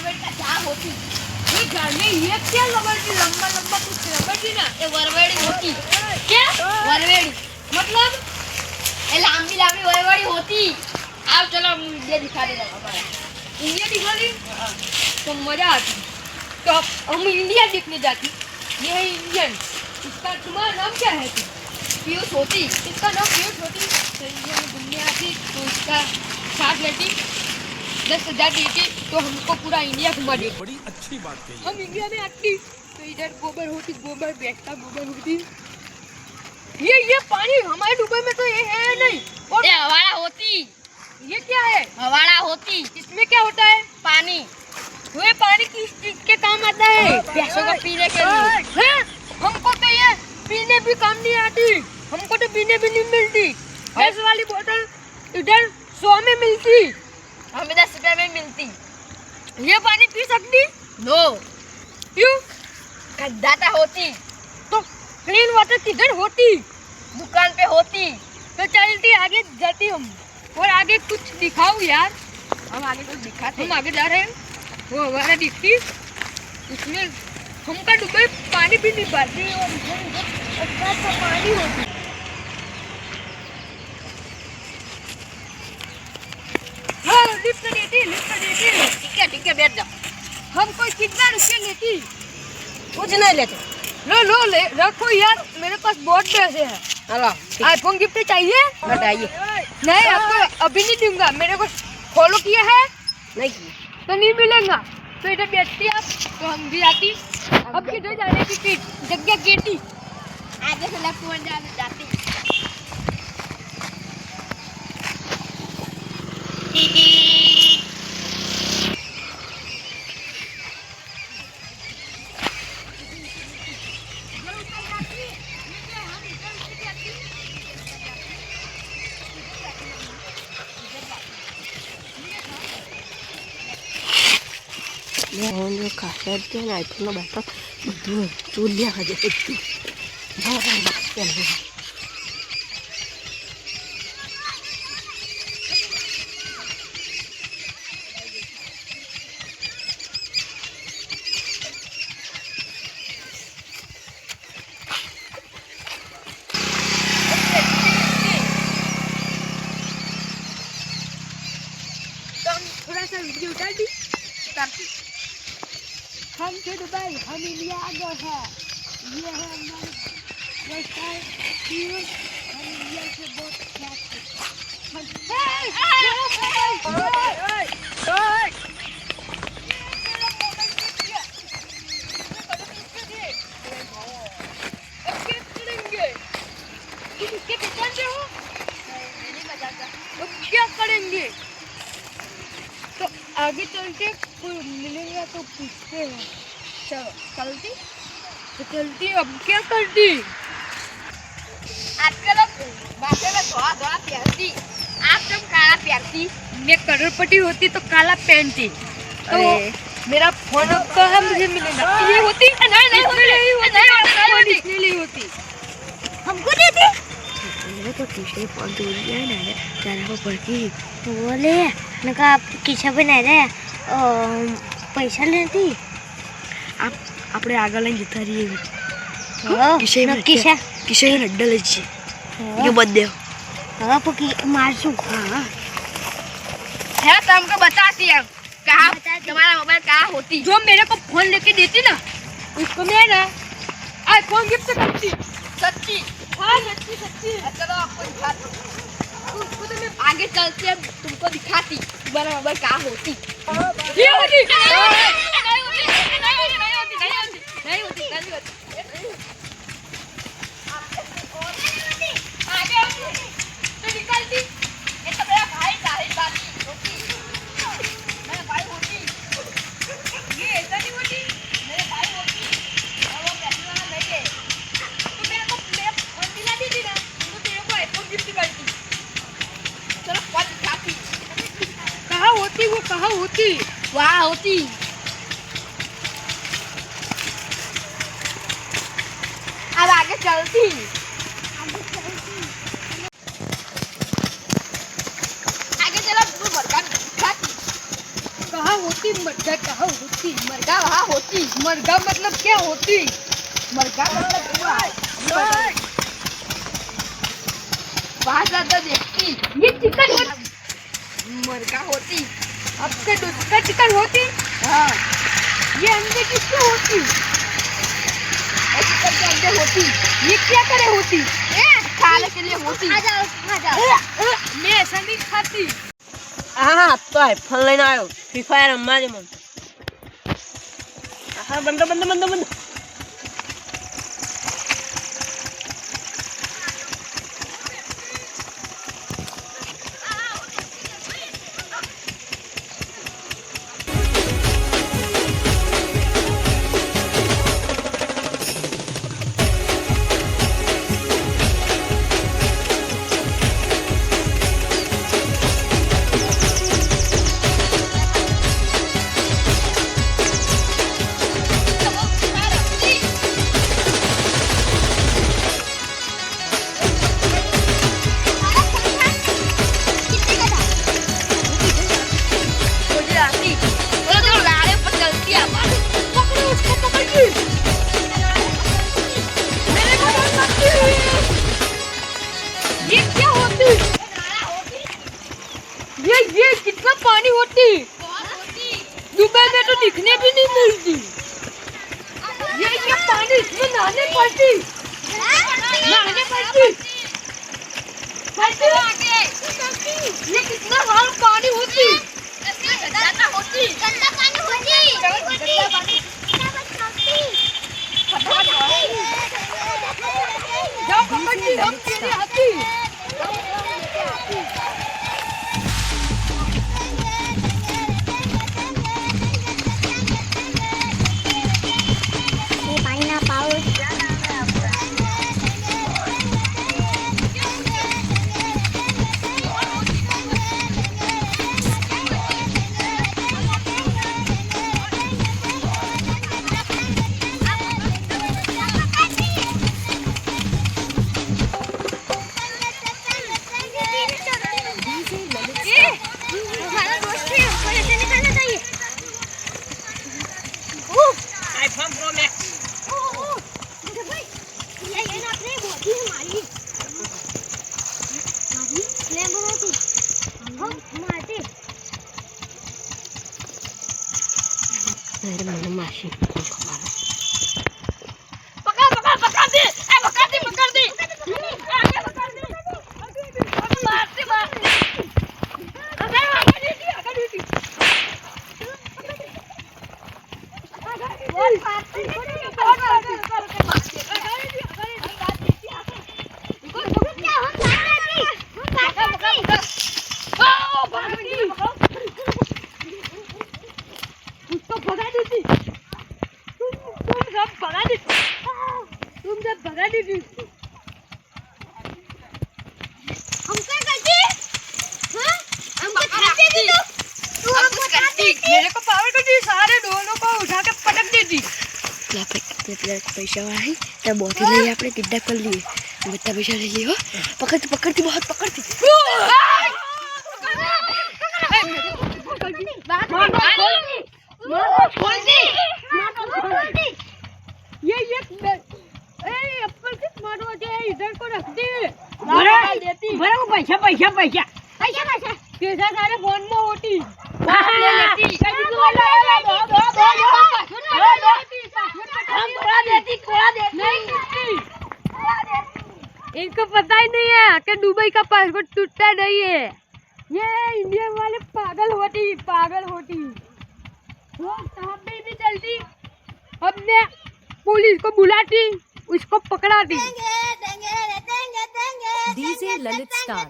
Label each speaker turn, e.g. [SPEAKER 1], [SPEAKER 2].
[SPEAKER 1] बेटा क्या होती ये घर में ये क्या लबड़ी लंबा लंबा कुछ लबड़ी ना ये वरवेड़ी होती क्या वरवेड़ी मतलब ये लंबी लंबी वरवेड़ी होती। आप चलो हम इंडिया दिखा देगा हमारा इंडिया दिखा दी तो मजा आती। तो हम इंडिया देखने जाती। ये है इंडियन। इसका तुम्हारा नाम क्या है? पीयूष होती। इसका नाम पीयूष होती। तो इंडिया में घूमने आती तो इसका साथ लेती 10,000 देती तो हमको पूरा इंडिया घुमा देती।
[SPEAKER 2] बड़ी अच्छी बात कही।
[SPEAKER 1] हम इंडिया में आती तो इधर गोबर होती गोबर बेचता गोबर होती। ये पानी हमारे दुबई में तो ये है नहीं। और ये हवाड़ा होती। ये क्या है? हवाड़ा होती। इसमें क्या होता है? पानी। ये पानी किस चीज के काम आता है? भैंसों को पीने के लिए। हमको तो ये पीने भी काम नहीं आती। हमको तो पीने भी नहीं मिलती। 10 वाली बोतल इधर 100 में मिलती। हमें 10 रुपये में मिलती। ये पानी पी सकती? नो। क्यों? गंदा होती। तो क्लीन वाटर किधर होती? दुकान पे होती। तो चलती आगे जाती हम। और आगे कुछ दिखाओ यार। हम आगे कुछ दिखाते। हम आगे जा रहे हैं। वो हमारा दिखती उसमें हमका दुबई पानी भी नहीं भरती और अच्छा पानी होती। हाँ लिफ्ट देती ठीक है बैठ जाओ। हम कोई कितना रुपये लेती? कुछ नहीं लेते। लो ले रखो यार मेरे पास बहुत पैसे हैं। हेलो आईफोन गिफ्ट चाहिए? बताइए। नहीं आपको अभी नहीं दूंगा। मेरे को फॉलो किया है नहीं किया तो नहीं मिलेगा। तो इधर बैठती आप तो हम भी आती। अब किधर जाने की जगह गिरती आगे से लेफ्ट वन जाती।
[SPEAKER 3] जो काफी ना आईफोन बैठा બધું ચૂલિયા ખાજે બધું
[SPEAKER 1] थोड़ा सा वीडियो उतार दी। हम थे दुबई हम इंडिया आ गए हैं। ये है हमारे हम इंडिया से बहुत क्या करेंगे? तो आगे चल के कोई मिलेगा तो पूछते हैं। चलो चलती तो चलती अब क्या करती? आजकल बातें में थोड़ा थोड़ा प्यारती। आप जब काला प्यारती मैं करोड़पति होती तो काला पहनती। तो मेरा फोन कहाँ मुझे मिलेगा? ये होती नहीं होती हमको देती।
[SPEAKER 3] मेरे को तीसरे फोन दूर गया ना जाना को पड़ती तो बोले नका आप किसा पे नहीं रहे पैसा लेती आप આપણે આગળ લઈને જતા રહીએ કિસે કિસે રડ્ડા લે છે ये बर्थडे हां पकी मारसू हां
[SPEAKER 1] है तो हमको बताती है कहाँ तुम्हारा मोबाइल कहाँ होती। जो मेरे को फोन लेके देती ना उसको मैं ना आईफोन गिफ्ट करती। सच्ची? हाँ सच्ची। चलो आपको दिखाती उसको तो मैं आगे चलती है तुमको दिखाती तुम्हारा मोबाइल कहाँ होती। ये होती नहीं होती आगे तो निकलती। ये तो मेरा भाई जाहिर बात होती। मेरा भाई होती ये ऐसा नहीं होती। मेरे भाई होती और वो पैसे वाला नहीं है तो मेरे को मेरा फोन दिला देती ना तो तेरे को आईफोन गिफ्ट करती। चलो फोन दिखाती। कहाँ होती वो कहाँ होती? वहाँ होती। अब आगे चलती आगे चलो तू मरगा कहाँ होती मरगा कहाँ होती? मरगा वहाँ होती। मरगा मतलब क्या होती? मरगा वहाँ ज्यादा देखती। ये चिकन होती। मरगा होती। अब के दूसरा चिकन होती। हाँ। ये अंडे किसके होती? चिकन के अंडे होती। ये क्या करे होती? खाने के लिए होती। खा जाओ। मैं ऐसा नहीं खाती।
[SPEAKER 2] હા તો આઈફોન લઈને આવ્યો ફ્રી ફાયર રમવા જ મને હા બંધ બંધ બંધ બંધ
[SPEAKER 1] ये कितना पानी होती? दुबई में तो दिखने भी नहीं मिलती। ये पानी इसमें नहाने पड़ती। ये कितना सारा पानी होती? गंदा पानी जाओ पकड़ ली हम तेरे हाथी।
[SPEAKER 2] આઈફોન પ્રો મેક્સ મને માસી मेरे को पावर करती सारे डोलों को उठा के पटक देती। पैसा वाली तब बहुत ही नहीं आपने किडनैप कर लिए बच्चा पैसा ले लियो पकड़ती पकड़ती बहुत पकड़ती ये एप्पल के स्मार्ट वॉच है इधर को रख दे देती बराबर पैसा पैसा पैसा पैसा पैसा पैसा सारे फोन में होती ले लेती इनको पता ही नहीं है कि दुबई का पासपोर्ट टूटता नहीं है। ये इंडिया वाले पागल होती वो कहाँ पे भी चलती हमने पुलिस को बुलाती उसको पकड़ाती।
[SPEAKER 4] DJ Lalit Star